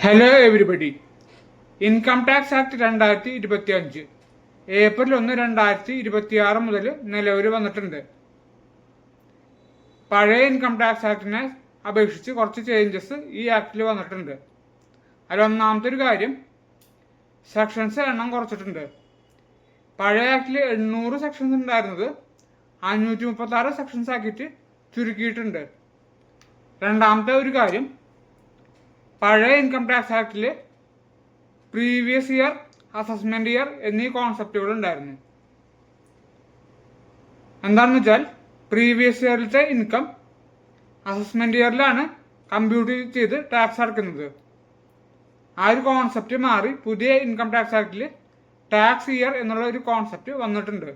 Hello everybody. Income tax act 2025 April 1, 2026 മുതൽ നിലവിൽ വന്നിട്ടുണ്ട്. പഴയ ഇൻകം ടാക്സ് ആക്ടിനെ അപേക്ഷിച്ച് കുറച്ച് ചേഞ്ചസ് ഈ ആക്ടിൽ വന്നിട്ടുണ്ട്. അതിൽ ഒന്നാമത്തെ ഒരു കാര്യം, സെക്ഷൻസ് എണ്ണം കുറച്ചിട്ടുണ്ട്. പഴയ ആക്ടിൽ 800 സെക്ഷൻസ് ഉണ്ടായിരുന്നത് 536 സെക്ഷൻസ് ആക്കിയിട്ട് ചുരുക്കിയിട്ടുണ്ട്. രണ്ടാമത്തെ ഒരു കാര്യം, പഴയ ഇൻകം ടാക്സ് ആക്ടിൽ പ്രീവിയസ് ഇയർ, അസസ്മെന്റ് ഇയർ എന്നീ കോൺസെപ്റ്റുകൾ ഉണ്ടായിരുന്നു. എന്താണെന്ന് വെച്ചാൽ, പ്രീവിയസ് ഇയറിലത്തെ ഇൻകം അസസ്മെന്റ് ഇയറിലാണ് കമ്പ്യൂട്ട് ചെയ്ത് ടാക്സ് അടക്കുന്നത്. ആ ഒരു കോൺസെപ്റ്റ് മാറി പുതിയ ഇൻകം ടാക്സ് ആക്ടിൽ ടാക്സ് ഇയർ എന്നുള്ള ഒരു കോൺസെപ്റ്റ് വന്നിട്ടുണ്ട്.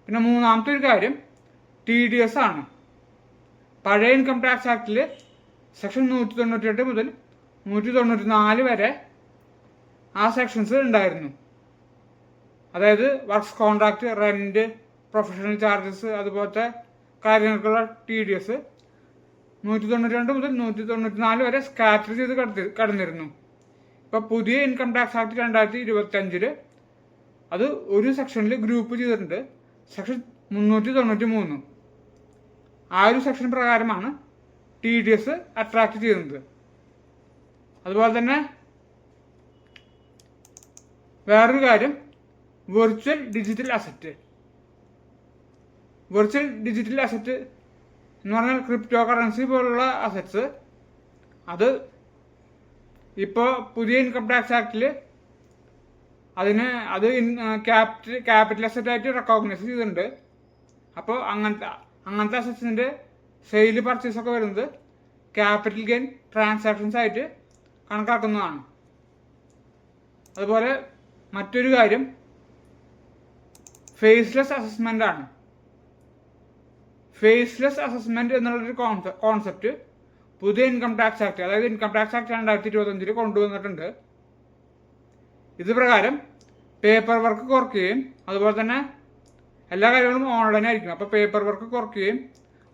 പിന്നെ മൂന്നാമത്തെ ഒരു കാര്യം, TDS ആണ്. പഴയ ഇൻകം ടാക്സ് ആക്ടിൽ സെക്ഷൻ 198 മുതൽ 194 വരെ ആ സെക്ഷൻസ് ഉണ്ടായിരുന്നു. അതായത് works contract, rent, professional charges, അതുപോലത്തെ കാര്യങ്ങൾക്കുള്ള TDS 192 മുതൽ 194 വരെ സ്കാറ്റർ ചെയ്ത് കടന്നിരുന്നു. ഇപ്പം പുതിയ ഇൻകം ടാക്സ് ആക്ട് 2025 അത് ഒരു സെക്ഷനിൽ ഗ്രൂപ്പ് ചെയ്തിട്ടുണ്ട്. സെക്ഷൻ 393. ആ ഒരു സെക്ഷൻ പ്രകാരമാണ് TDS അട്രാക്ട് ചെയ്യുന്നത്. അതുപോലെ തന്നെ വേറൊരു കാര്യം, virtual digital asset. Virtual digital asset എന്ന് പറഞ്ഞാൽ ക്രിപ്റ്റോ കറൻസി പോലുള്ള അസറ്റ്സ്. അത് ഇപ്പോൾ പുതിയ ഇൻകം ടാക്സ് ആക്ടിൽ അത് ക്യാപിറ്റൽ അസറ്റായിട്ട് റെക്കഗ്നൈസ് ചെയ്തിട്ടുണ്ട്. അപ്പോൾ അങ്ങനത്തെ അസറ്റ്സിൻ്റെ സെയിൽ പർച്ചേസ് ഒക്കെ വരുന്നത് ക്യാപിറ്റൽ ഗെയിൻ ട്രാൻസാക്ഷൻസ് ആയിട്ട് കണക്കാക്കുന്നതാണ്. അതുപോലെ മറ്റൊരു കാര്യം, ഫേസ്ലെസ് അസസ്മെന്റ് ആണ്. ഫേസ്ലെസ് അസസ്മെന്റ് എന്നുള്ളൊരു കോൺസെപ്റ്റ് പുതിയ ഇൻകം ടാക്സ് ആക്ട്, അതായത് ഇൻകം ടാക്സ് ആക്ട് 2025 കൊണ്ടുവന്നിട്ടുണ്ട്. ഇത് പ്രകാരം പേപ്പർ വർക്ക് കുറയ്ക്കുകയും അതുപോലെ തന്നെ എല്ലാ കാര്യങ്ങളും ഓൺലൈൻ ആയിരിക്കും. അപ്പോൾ പേപ്പർ വർക്ക് കുറയ്ക്കുകയും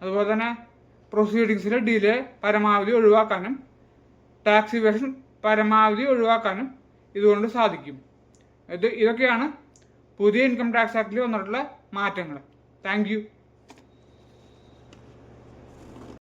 അതുപോലെ തന്നെ പ്രൊസീഡിങ്സിലെ ഡിലേ പരമാവധി ഒഴിവാക്കാനും ടാക്സ് ഇവേഷൻ പരമാവധി ഒഴിവാക്കാനും ഇതുകൊണ്ട് സാധിക്കും. ഇതൊക്കെയാണ് പുതിയ ഇൻകം ടാക്സ് ആക്ടിൽ വന്നിട്ടുള്ള മാറ്റങ്ങൾ. Thank you.